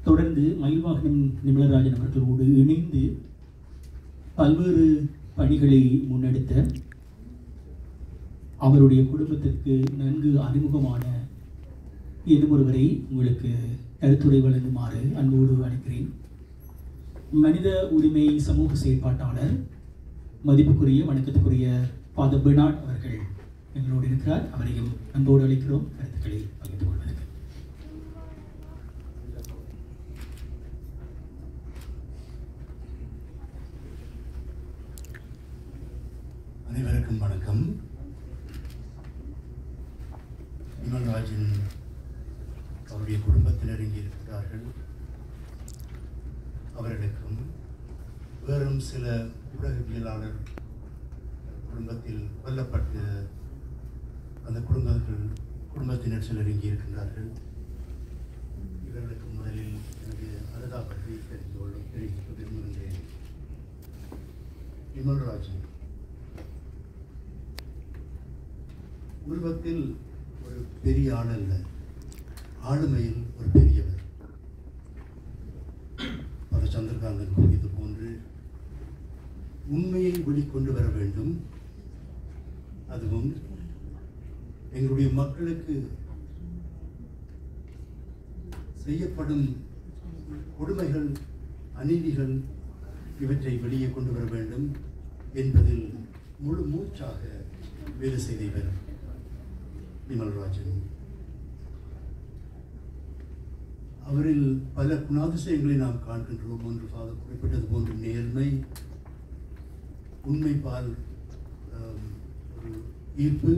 தொடர்ந்து மயில்வாகனம் நிமலராஜன் அவர்களோடு இணைந்து பல்வேறு பணிகளை முன்னெடுத்த அவருடைய குடும்பத்திற்கு நன்கு அறிமுகமான இன்னும் ஒருவரை உங்களுக்கு கருத்துரை வழங்குமாறு அன்போடு அழைக்கிறேன். மனித உரிமை சமூக செயற்பாட்டாளர் மதிப்புக்குரிய வணக்கத்துக்குரிய ஃபாதர் பெர்னார்ட் அவர்கள் எங்களோடு இருக்கிறார். அவரையும் அன்போடு அழைக்கிறோம் கருத்துக்களை பகிர்ந்து கொள்வதற்கு. அனைவருக்கும் வணக்கம். நிமல்ராஜன் அவருடைய குடும்பத்தினர் இங்கே இருக்கிறார்கள். அவர்களுக்கும் வேறும் சில ஊடகவியலாளர் குடும்பத்தில் கொல்லப்பட்ட அந்த குடும்பத்தினர் சிலர் இங்கே இருக்கின்றார்கள். இவர்களுக்கு முதலில் எனக்கு அனுதாபத்தை தெரிவிக்க விரும்புகின்றேன். நிமல்ராஜன் உருவத்தில் ஒரு பெரிய ஆள் அல்ல, ஆளுமையில் ஒரு பெரியவர். பல சந்திரகாந்தன் கூறியது போன்று உண்மையை வெளிக்கொண்டு வர வேண்டும். அதுவும் எங்களுடைய மக்களுக்கு செய்யப்படும் கொடுமைகள், அநீதிகள் இவற்றை வெளியே கொண்டு வர வேண்டும் என்பதில் முழு மூச்சாக வேலை செய்தவர் நிமல்ராஜன். அவரில் பல குணாதிசயங்களை நாம் காண்கின்றோம். ஒன்று ஃபாதர் குறிப்பிட்டது போன்று நேர்மை, உண்மைப்பால் ஒரு ஈர்ப்பு,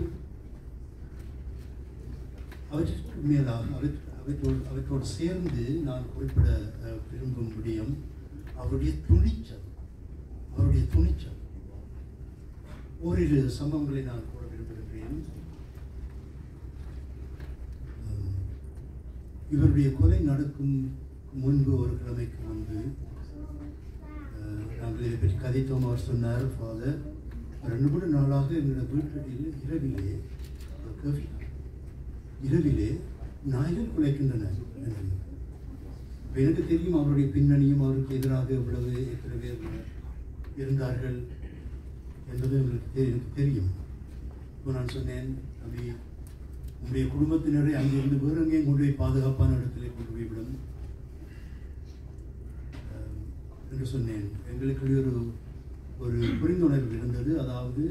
அவற்றிற்கு மேலாக அவற்றோடு சேர்ந்து நான் குறிப்பிட விரும்பும் விடயம் அவருடைய துணிச்சல். ஓரிரு சம்பவங்களை நான் கூற விரும்புகின்றேன். இவருடைய கொலை நடக்கும் முன்பு, ஒரு கிழமைக்கு முன்பு, நாங்கள் இதை பற்றி கதைத்தோம். அவர் சொன்னார், ஃபாதர் 2-3 நாளாக எங்களோட வீட்டில் இரவிலே நாய்கள் குலைக்கின்றன என்று. எனக்கு தெரியும் அவருடைய பின்னணியும், அவருக்கு எதிராக எத்தனை பேர் இருந்தார்கள் என்பது எனக்கு தெரியும். இப்போ நான் சொன்னேன், தம்பி, உங்களுடைய குடும்பத்தினரை அங்கிருந்து வேறு எங்கேயும் கொண்டு போய் பாதுகாப்பான இடத்திலே கொண்டு போய்விடும் என்று சொன்னேன். எங்களுக்கு ஒரு புரிந்துணர்வு இருந்தது. அதாவது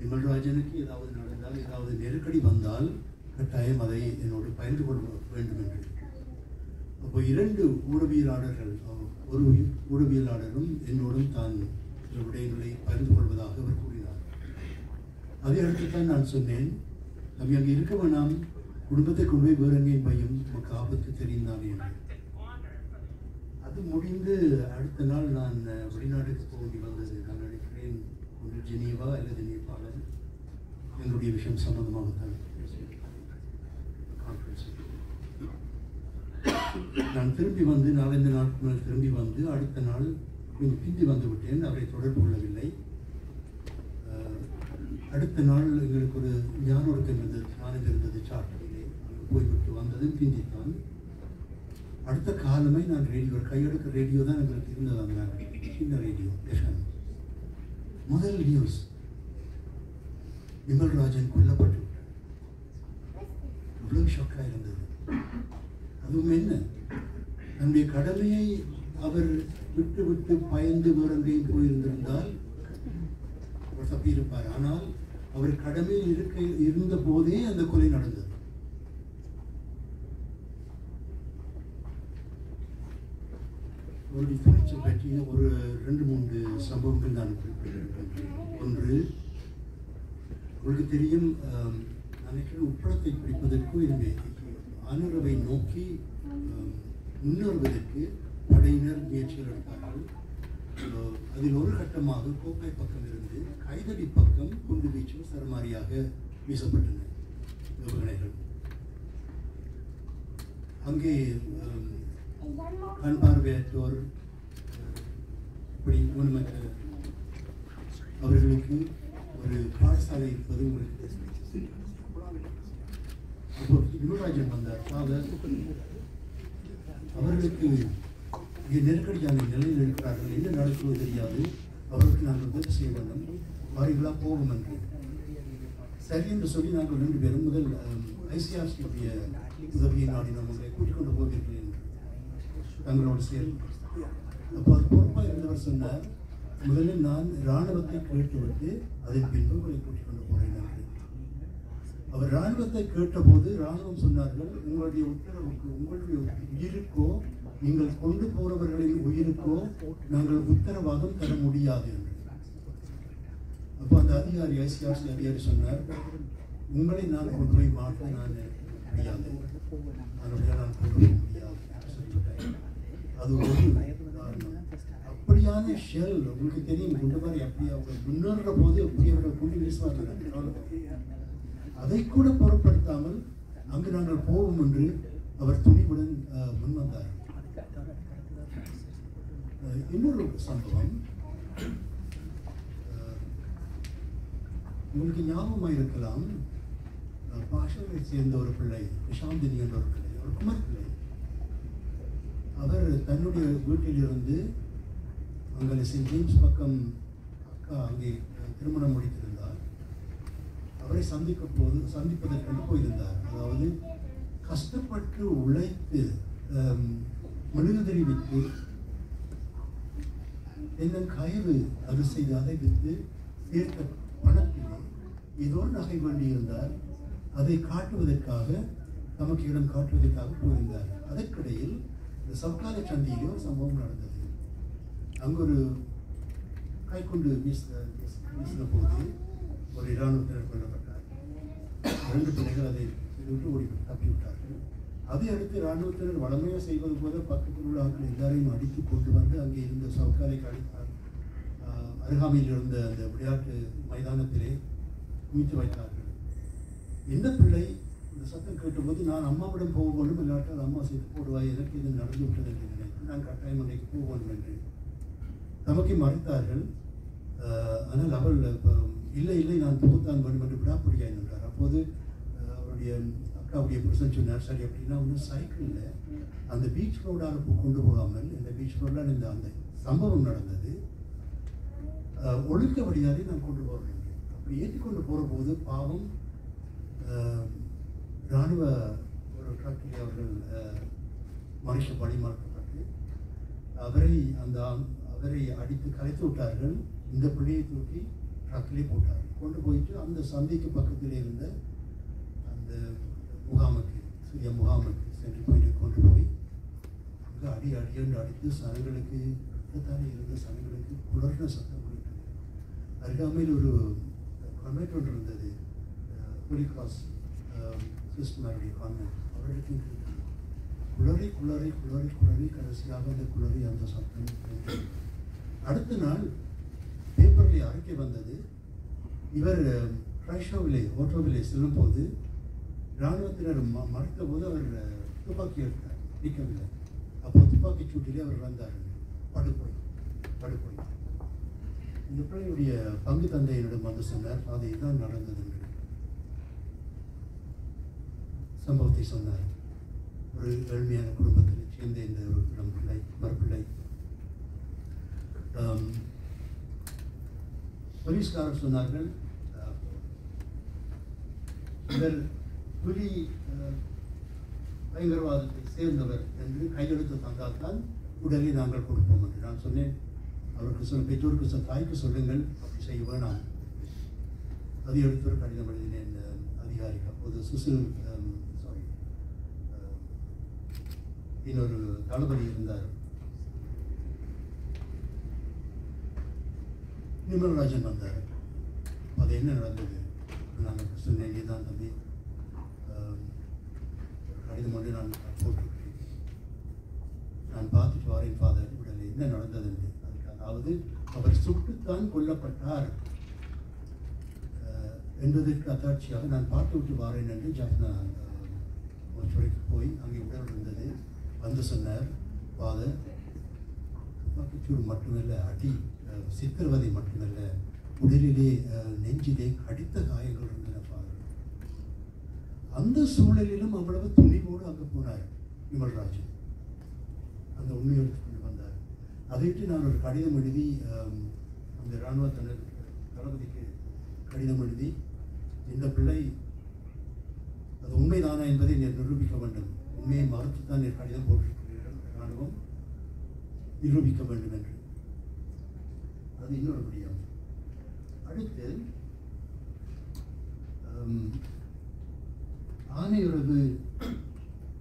நிமல்ராஜனுக்கு ஏதாவது நடந்தால், ஏதாவது நெருக்கடி வந்தால் கட்டாயம் அதை என்னோடு பகிர்ந்து கொள்ள வேண்டும் என்று. அப்போ 2 ஊடகவியலாளர்கள், ஒரு ஊடகவியலாளரும் என்னோடும் தான் சில விடயங்களை பகிர்ந்து கொள்வதாக அவர் கூறினார். அதே இடத்தில் தான் நான் சொன்னேன், நம்ம அங்கே இருக்க வேணாம், குடும்பத்தை கொண்டு போய் வேறு எங்கேயும் பையும், நமக்கு ஆபத்து தெரிந்தானே என்று. அது முடிந்து அடுத்த நாள் நான் வெளிநாட்டுக்கு போக வேண்டி வந்தது. நான் நினைக்கிறேன் ஒன்று ஜெனீவா அல்லது நேபாளம், எங்களுடைய விஷயம் சம்பந்தமாகத்தான் கான்ஃபரன்ஸ். நான் திரும்பி வந்து 4-5 நாட்கள் மேல் திரும்பி வந்து அடுத்த நாள் கொஞ்சம் பிந்தி வந்து விட்டேன். அவரை தொடர்பு கொள்ளவில்லை. அடுத்த நாள் எங்களுக்கு ஒரு ஞானொருக்கம் இருந்தது சார்ட்டிலே. போய்விட்டு வந்ததும் பிந்தித்தான். அடுத்த காலமே நான் ரேடியோ, கையெடுக்க ரேடியோ தான் எங்களுக்கு இருந்தது. அந்த சின்ன ரேடியோ எஃப்எம். முதல் நியூஸ், நிமல்ராஜன் கொல்லப்பட்டு விட்டார். இவ்வளவு ஷாக்காக இருந்தது. அதுவும் என்ன, நம்முடைய கடமையை அவர் விட்டு பயந்து வேறு எங்கேயும் போயிருந்திருந்தால் அவர் தப்பியிருப்பார். ஆனால் அவர் கடமையில் இருந்த போதே அந்த கொலை நடந்தது. அவருடைய துணிச்சல் பற்றி ஒரு 2-3 சம்பவங்கள் நான் குறிப்பிட்டிருக்கின்றேன். ஒன்று, உங்களுக்கு தெரியும், நினைக்கிறேன் உப்பளத்தை பிடிப்பதற்கு இந்த அனுரவை நோக்கி முன்னேறுவதற்கு படையினர் முயற்சிகள் எடுத்தார்கள். அதில் ஒரு கட்டமாக கோப்பை பக்கம் இருந்து கைதடி பக்கம் குண்டு வீச்சு சரமாரியாக வீசப்பட்டன ஏவுகணைகள். அங்கே கண் பார்வையற்றோர், இப்படி ஊனமற்ற அவர்களுக்கு ஒரு பாடசாலை இருப்பது உங்களுக்கு. அப்போ நிமல்ராஜன் வந்தார். ஃபாதர் அவர்களுக்கு மிக நெருக்கடியான நிலையில் இருக்கிறார்கள், என்ன நடக்குமோ தெரியாது, அவர்களுக்கு நாங்கள் உதவி செய்ய வேண்டும், வாரிகளா போகும் என்று. சரி என்று சொல்லி நாங்கள் 2 பேரும் முதல் ஐசிஆர்சியுடைய உதவியை நாடினோம், உங்களை கூட்டிக் கொண்டு போவீர்கள் என்று தங்களோடு சேர்ந்து. அப்போ அது பொறுப்பாக இருந்தவர் சொன்னார், முதலில் நான் இராணுவத்தை கேட்டுவிட்டு அதன் பின்பு உங்களை கூட்டிக் கொண்டு போகிறேன் என்று. அவர் இராணுவத்தை கேட்டபோது இராணுவம் சொன்னார்கள், உங்களுடைய உத்தரவுக்கு, உங்களுடைய உயிருக்கோ நீங்கள் கொண்டு போறவர்களின் உயிருக்கோ நாங்கள் உத்தரவாதம் தர முடியாது என்று. அப்போ அந்த அதிகாரி, ஐசிஆர்சி அதிகாரி சொன்னார், உங்களை நான் கொண்டு போய் மாட்ட நான் முடியாது, அதனுடைய நான் கொண்டு போக முடியாது சொல்லிவிட்டேன். அது ஒரு உதாரணம். அப்படியான ஷெல் உங்களுக்கு தெரியும், குண்டு மாதிரி அப்படி அவங்க முன்னேற போது அப்படி அவர்கள் குண்டு வீசுவார்கள். அதை கூட பொருட்படுத்தாமல் அங்கு நாங்கள் போவோம் என்று அவர் துணிவுடன் முன்வந்தார். இன்னொரு சம்பவம் உங்களுக்கு ஞாபகமாக இருக்கலாம். பாஷாவை சேர்ந்த ஒரு பிள்ளை, நிஷாந்தினி என்ற ஒரு பிள்ளை, ஒரு குமர் பிள்ளை. அவர் தன்னுடைய வீட்டிலிருந்து அங்கே சென்ட் ஜேம்ஸ் பக்கம் அக்கா அங்கே திருமணம் முடித்திருந்தார். அவரை சந்திப்பதற்கு போயிருந்தார். அதாவது கஷ்டப்பட்டு உழைத்து மெழுகுதிரி விற்று என்ன கயிறு அது செய்து அதை விற்று சேர்த்த பணத்திலே ஏதோ ஒரு நகை வேண்டியிருந்தார். அதை காட்டுவதற்காக, நமக்கு இடம் காட்டுவதற்காக போயிருந்தார். அதற்கிடையில் இந்த சவுக்கால சந்தியிலே ஒரு சம்பவம் நடந்தது. அங்கு ஒரு கைக்குண்டு வீசின போது ஒரு இராணுவத்தினர் கொல்லப்பட்டார். 2 பிள்ளைகள் அதை விட்டு ஓடி தப்பிவிட்டார்கள். அதை அடுத்து இராணுவத்தினர் வளமையாக செய்வது போல பக்கத்தில் உள்ள ஆட்கள் எல்லாரையும் அடித்து கொண்டு வந்து அங்கே இருந்த சவுக்காலைக்கு அருகாமையில் இருந்த அந்த விளையாட்டு மைதானத்திலே குவித்து வைத்தார்கள். இந்த பிள்ளை இந்த சத்தம் கேட்டபோது, நான் அம்மாவிடம் போக வேண்டும், இல்லாட்டால் அம்மா சேர்த்து போடுவாய், எனக்கு இது நடந்து விட்டது என்று நினைத்து நான் கட்டாயம் அன்றைக்கு போவேன் என்று நமக்கு மறைத்தார்கள். ஆனால் அவள் இல்லை இல்லை நான் போகத்தான் வேண்டும் என்று விடாப்படியாக நின்றார். அப்போது அவருடைய அக்காவுடைய புருஷன் சொன்னார், சரி அப்படின்னா வந்து சைக்கிளில் அந்த பீச் ரோடால் கொண்டு போகாமல் இந்த பீச் ரோடால் இந்த அந்த சம்பவம் நடந்தது, ஒழுக்க வழியாலே நான் கொண்டு போகிறேன். அப்படி ஏற்றிக்கொண்டு போகிற போது பாவம் இராணுவ ஒரு ட்ரக்கில் அவர்கள் மனுஷ பணிமாற்றப்பட்டு அவரை அடித்து கலைத்து விட்டார்கள். இந்த பிள்ளையை தூக்கி ட்ரக்கிலே போட்டார்கள். கொண்டு போயிட்டு அந்த சந்தைக்கு பக்கத்தில் இருந்த அந்த முகாமுக்கு, சிறிய முகாமுக்கு சென்று போயிட்டு கொண்டு போய் அங்கே அடியென்று அடித்து சனங்களுக்கு தானே இருந்த சனங்களுக்கு குளர்ன சத்தம் கொடுத்தது. அருகாமையில் ஒரு கான்வென்ட் ஒன்று இருந்தது, ஹோலி கிராஸ் சிஸ்டருடைய கான்வென்ட். அவர்களுக்கு குளறி குளறி குளறி குளறி கடைசியாக அந்த குளறி அந்த சத்தம். அடுத்த நாள் பேப்பரில் அறிக்கை வந்தது, இவர் ட்ரைஷோவிலே ஓட்டோவிலே செல்லும் போது இராணுவத்தினர் மறைத்த போது அவர் துப்பாக்கி எடுத்தார், நிற்கவில்லை. அப்போ துப்பாக்கி சூட்டிலே அவர் வந்தார், படுகொலை. இந்த பிள்ளையுடைய பங்கு தந்தையினிடம் வந்து சொன்னார், அது இதுதான் நடந்தது என்று சம்பவத்தை சொன்னார். ஒரு ஏழ்மையான குடும்பத்தில் சேர்ந்த இந்த ஒரு பிள்ளை, மறுபிள்ளை. போலீஸ்காரர் சொன்னார்கள், இவர் புலி பயங்கரவாதத்தை சேர்ந்தவர் என்று கையெழுத்து தந்தால்தான் உடலை நாங்கள் கொடுப்போம் என்று நான் சொன்னேன். அவருக்கு பெற்றோருக்கு தாய்க்கு சொல்லுங்கள், அப்படி செய்ய வேணாம். அதை எடுத்து ஒரு கடிதம் எழுதினேன் அதிகாரி. அப்போது சுசில் இன்னொரு தளபதி இருந்தார், நிமல்ராஜன் வந்தார். அது என்ன நடந்தது நான் சொன்னேன், இதுதான் தம்பி கடிதம் ஒன்று நான் போட்டிருக்கிறேன், நான் பார்த்துட்டு வரேன் ஃபாதர் உடனே என்ன நடந்தது என்று. அதாவது அவர் சுட்டுத்தான் கொல்லப்பட்டார் என்பதற்கு அத்தாட்சியாக நான் பார்த்து விட்டு வாரேன் என்று ஜாஃப்னா ஒரு துறைக்கு போய் அங்கே உடல் இருந்தது. வந்து சொன்னார், ஃபாதர் துப்பாக்கிச்சூடு மட்டுமல்ல, அடி சித்திரவதை மட்டுமல்ல, உடலிலே நெஞ்சிலே கடித்த காயங்கள் இருந்தன ஃபாதர். அந்த சூழலிலும் அவ்வளவு துணிவோடு அங்கே போனார் விமல்ராஜன். அதைட்டு நான் ஒரு கடிதம் எழுதி அந்த இராணுவ தளபதிக்கு கடிதம் எழுதி இந்த பிள்ளை அது உண்மைதானா என்பதை நீர் நிரூபிக்க வேண்டும், உண்மையை மறுத்துத்தான் நீர் கடிதம் போட்டிருக்கிறீர்கள், இராணுவம் நிரூபிக்க வேண்டும் என்று. அது இன்னொரு விடயம். அடுத்து ஆனையுறவு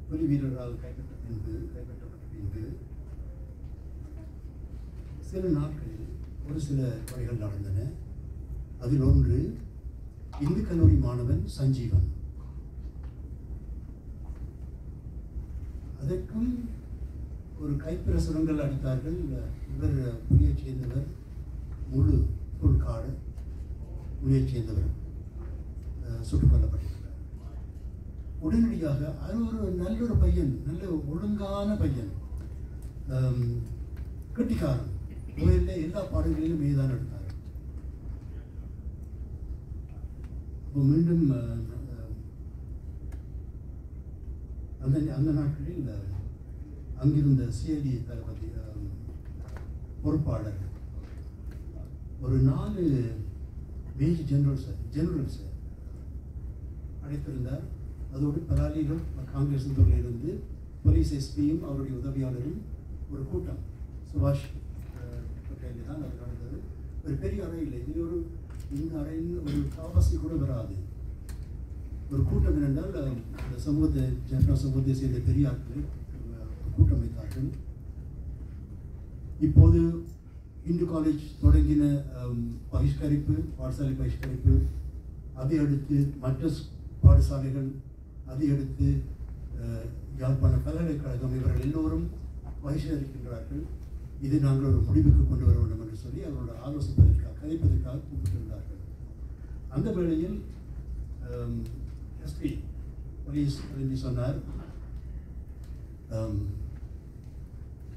புலி வீரரால் கைப்பற்றப்பட்ட பின்பு சில நாட்களில் ஒரு சில கொலைகள் நடந்தன. அதில் ஒன்று இந்து கல்லூரி மாணவன் சஞ்சீவன். அதற்கும் ஒரு கைப்பிரசுரங்கள் அடித்தார்கள். இவர் புலியைச் சேர்ந்தவர், முழு காடு புலியைச் சேர்ந்தவர் சுட்டுக் கொல்லப்பட்டிருக்கிறார். உடனடியாக அது ஒரு நல்ல பையன், நல்ல ஒழுங்கான பையன், கெட்டிக்காரன், கோயிலில் எல்லா பாடங்களிலும் மீதான் எடுத்தார். அப்போ மீண்டும் அந்த நாட்களில் அங்கிருந்த சிஐடி தளபதி பொறுப்பாளர் ஒரு 4 மேஜர் ஜெனரல்ஸ் அழைத்திருந்தார். அதோடு பலாலியிலும் காங்கிரஸ் துறையிலிருந்து போலீஸ் எஸ்பியும் அவருடைய உதவியாளரும் ஒரு கூட்டம் சுபாஷ் பட்டேலில் தான் அது நடந்தது. ஒரு பெரிய அறை இல்லை, இது ஒரு இந்த அறையில் ஒரு காவாசி கூட வராது. ஒரு கூட்டம் என்னென்றால் இந்த ஜனதா சமூகத்தை சேர்ந்த பெரிய ஆட்களை கூட்டம் வைத்தார்கள். இப்போது இந்து காலேஜ் தொடங்கின பகிஷ்கரிப்பு, பாடசாலை பகிஷ்கரிப்பு, அதை அடுத்து மற்ற பாடசாலைகள், அதை அடுத்து யாழ்ப்பாண பல்கலைக்கழகம், இவர்கள் எல்லோரும் பகிஷ்கரிக்கின்றார்கள். இதை நாங்கள் ஒரு முடிவுக்கு கொண்டு வர வேண்டும் என்று சொல்லி அவரோட ஆலோசிப்பதற்காக கதைப்பதற்காக கூப்பிட்டிருந்தார்கள். அந்த வேளையில் எஸ்பி போலீஸ் சொன்னார்,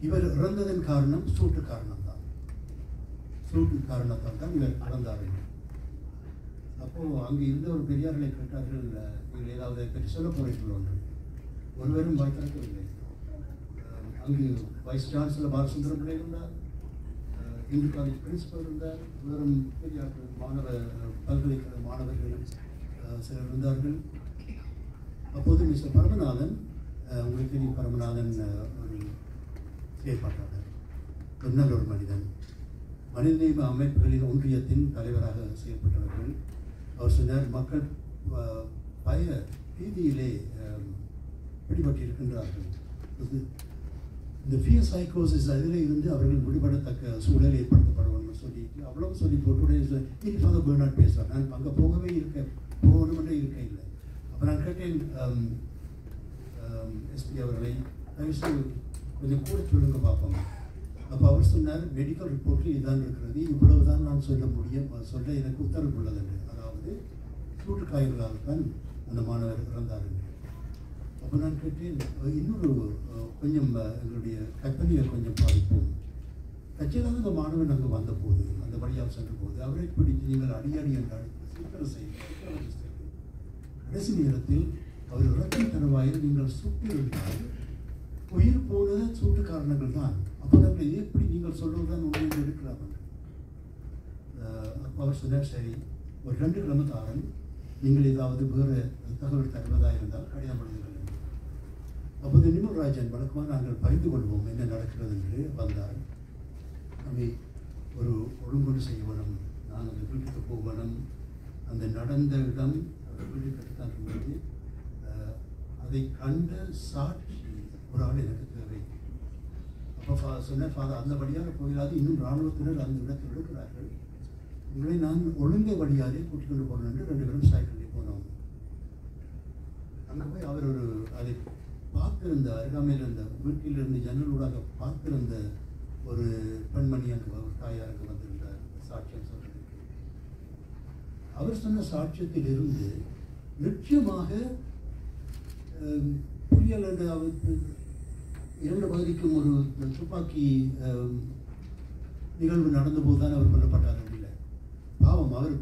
இவர் இறந்ததன் காரணம் சூட்டு காரணம்தான், சூட்டு காரணத்தால் தான் இவர் இறந்தார்கள். அப்போது அங்கே இருந்த ஒரு பெரியார்களை கேட்டார்கள், நீங்கள் ஏதாவது பற்றி சொல்ல போறீர்கள் ஒன்று. ஒருவரும் வாய் திறக்கவில்லை. அங்கு வைஸ் சான்சலர் பாலசுந்தரம் பிள்ளை இருந்தார், இந்து காலேஜ் பிரின்சிபல் இருந்தார், வெறும் பெரியார்கள் பல்கலைக்கழக மாணவர்கள் சிலர் இருந்தார்கள். அப்போது மிஸ்டர் பரமநாதன், உங்களுக்கு தெரியும் பரமநாதன் ஒரு செயற்பாட்டாளர், ஒரு நல்ல ஒரு மனிதன், மனிதநேய அமைப்புகளின் ஒன்றியத்தின் தலைவராக செயல்பட்டவர்கள். அவர் சொன்னார், மக்கள் பீதியிலே பிடிபட்டிருக்கின்றார்கள், இந்த ஃபியர் சைக்கோசிஸ் அதில் இருந்து அவர்கள் விடுபடத்தக்க சூழல் ஏற்படுத்தப்படுவாங்க சொல்லிட்டு அவ்வளவு சொல்லி போட்டு ஃபாதர் பெர்னார்ட் பேசுகிறார். நான் அங்கே போகணுமென்றே இருக்க இல்லை. அப்போ நான் கேட்டேன் எஸ்பி அவர்களை, கொஞ்சம் கூட சொல்லுங்க பார்ப்போம். அப்போ அவர் சொன்னார், மெடிக்கல் ரிப்போர்ட்டில் இதுதான் இருக்கிறது, இவ்வளவு தான் நான் சொல்ல எனக்கு உத்தரவு உள்ளது என்று. அதாவது சூட்டுக்காயங்களால் தான் அந்த மாணவர் இறந்தார் என்று. அப்போ நான் கேட்டேன், இன்னொரு கொஞ்சம் எங்களுடைய கற்பனையை கொஞ்சம் பாதிப்போம். கட்சியிலாக அந்த மாணவன் அங்கே வந்த போது, அந்த வழியாக சென்ற போது அவரை பிடித்து நீங்கள் அடியாடி என்று அழைத்து சித்திரம் செய்து கடைசி நேரத்தில் அவர் இறக்கும் தருவாயில் நீங்கள் சுட்டிருந்தால் உயிர் போன சூட்டு காரணங்கள் தான். அப்போ நாங்கள் எப்படி நீங்கள் சொல்வதுதான் உண்மையில் எடுக்கலாம் என்று. அப்போ அவர் சொன்னார், சரி ஒரு 2 கிழமை தாரன், நீங்கள் ஏதாவது வேறு தகவல் தருவதாக இருந்தால் கடிதம் எழுதுங்கள். அப்போது நிமல்ராஜன் வழக்கமாக நாங்கள் பகிர்ந்து கொள்வோம் என்ன நடக்கிறது என்று வந்தார். அவை ஒரு ஒழுங்குடு செய்யணும், நாங்கள் அந்த வீட்டுக்கு போகணும், அந்த நடந்த இடம் வீடு கட்டுத்தான் இருந்தது, அதை கண்ட சாட்சி ஒரு ஆள் எனக்கு தேவை. அப்போ சொன்னேன், ஃபாதர் அந்த வழியாக போயிடாது, இன்னும் இராணுவத்தினர் அந்த இடத்தில் இருக்கிறார்கள், உங்களை நான் ஒழுங்கை வழியாலே கூட்டிக் கொண்டு போகணும் என்று 2 பேரும் சைக்கிளில் போனோம். அங்கே போய் அவர் ஒரு அதை பார்த்திருந்த அருகாமையில் இருந்த வீட்டிலிருந்து ஜன்னலூடாக பார்த்திருந்த ஒரு பெண்மணி அங்கு ஒரு தாயாருக்கு வந்திருந்தார் சாட்சியம் சொல்றதுக்கு. அவர் சொன்ன சாட்சியத்தில் இருந்து நிச்சயமாக புரியல் 2 பகுதிக்கும் ஒரு துப்பாக்கி நிகழ்வு நடந்த போதுதான் அவர் கொல்லப்பட்டார் இல்லை. பாவம் அவர்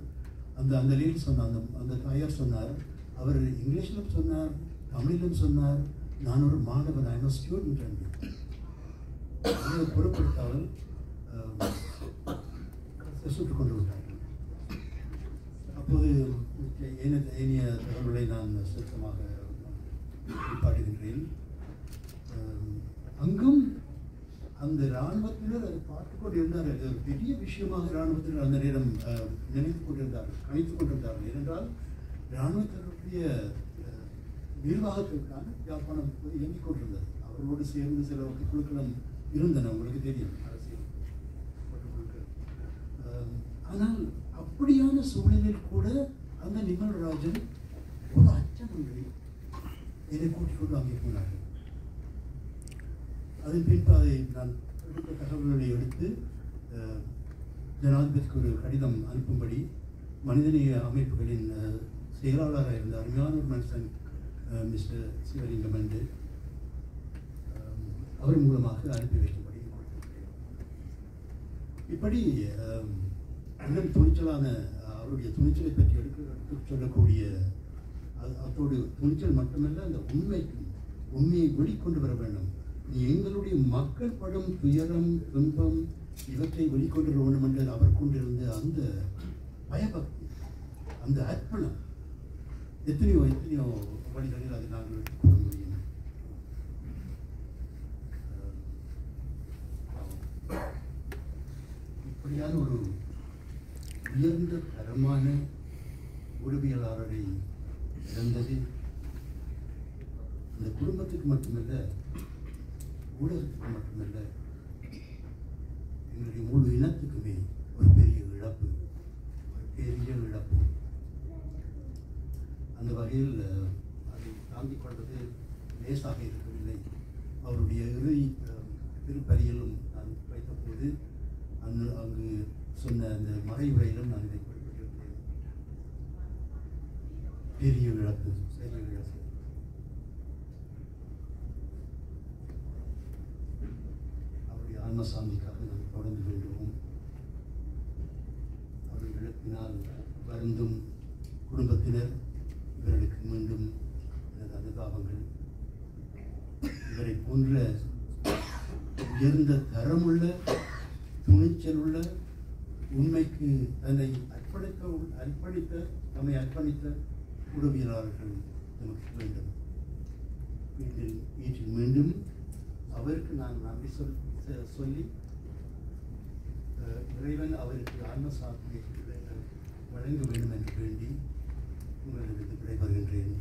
அந்த லேடி சொன்னார், அந்த தாயார் சொன்னார், அவர் இங்கிலீஷிலும் சொன்னார், தமிழிலும் சொன்னார், நான் ஒரு மாணவன், ஐ எம் ஸ்டூடெண்ட் என்று பொருட்படுத்தாமல் சுட்டுக் கொண்டு விட்டார்கள். அப்போது ஏனைய தகவல்களை நான் சுருக்கமாக பாடுகின்றேன். அங்கும் அந்த இராணுவத்தினர் அதை பார்த்துக் கொண்டிருந்தார்கள். அது ஒரு பெரிய விஷயமாக இராணுவத்தினர் அந்த நேரம் நினைத்துக் கொண்டிருந்தார்கள், கணித்துக் கொண்டிருந்தார்கள். ஏனென்றால் இராணுவத்தினருடைய நிர்வாகத்திற்கான யாழ்ப்பாணம் இயங்கிக் கொண்டிருந்தது. அவர்களோடு சேர்ந்து சில குழுக்களும் இருந்தன, உங்களுக்கு தெரியும், அரசியல் குழுக்கள். ஆனால் அப்படியான சூழலில் கூட அந்த நிமல்ராஜன் ஒரு அச்சமின்றி என்னை கூட்டிக் கொண்டு அங்கே போனார்கள். அதன் பின்பு அதை நான் எடுத்த தகவல்களை எடுத்து ஜனாதிபதிக்கு ஒரு கடிதம் அனுப்பும்படி மனிதநேய அமைப்புகளின் செயலாளராக இருந்த அருமையான ஒரு மனுஷன் மிஸ்டர் சிவலிங்கம் என்று அவர் மூலமாக அனுப்பி வைக்கும்படி கொடுத்திருக்கிறேன். இப்படி இன்னும் துணிச்சலான அவருடைய துணிச்சலை பற்றி எடுத்து சொல்லக்கூடிய அதோடு துணிச்சல் மட்டுமல்ல, அந்த உண்மையை வெளிக்கொண்டு வர வேண்டும். எங்களுடைய மக்கள் படும் துயரம் துன்பம் இவற்றை வெளிக்கொண்டு வர வேண்டும் என்று அவர் கொண்டிருந்த அந்த பயபக்தி, அந்த அர்ப்பணம் எத்தனையோ வழிகளில் அதை நாங்கள் கொள்ள முடியும். இப்படியான ஒரு உயர்ந்த தரமான உளவியலாளரை இழந்தது அந்த குடும்பத்துக்கு மட்டுமல்ல, ஊடகத்துக்கு மட்டுமல்ல, எங்களுடைய முழு இனத்துக்குமே ஒரு பெரிய இழப்பு, ஒரு பெரிய இழப்பு. அந்த வகையில் அதை தாங்கிக் கொண்டது லேசாக இருக்கவில்லை. அவருடைய இறுதி திருப்பலியிலும் நான் வைத்தபோது அங்கு சொன்ன அந்த மறைவுரையிலும் நான் இதை குறிப்பிட்டிருந்தேன். பெரிய இழப்பு, பெரிய இழப்பு. அவருடைய ஆன்மசாந்திக்காக நாம் தொடர்ந்து வேண்டுவோம். அவருடைய இழப்பினால் வருந்தும் குடும்பத்தினர், இவர்களுக்கு மீண்டும் எனது அனுதாபங்கள். இவரை போன்ற உயர்ந்த தரமுள்ள துணிச்சலுள்ள உண்மைக்கு நம்மை அர்ப்பணித்த உளவியலாளர்கள் நமக்கு வேண்டும். வீட்டில் மீண்டும் அவருக்கு நான் நன்றி சொல்லி இறைவன் அவருக்கு ஆன்மசாந்தியை வழங்க வேண்டும் என்று வேண்டி உங்களிடம் விடைபெறுகின்றேன்.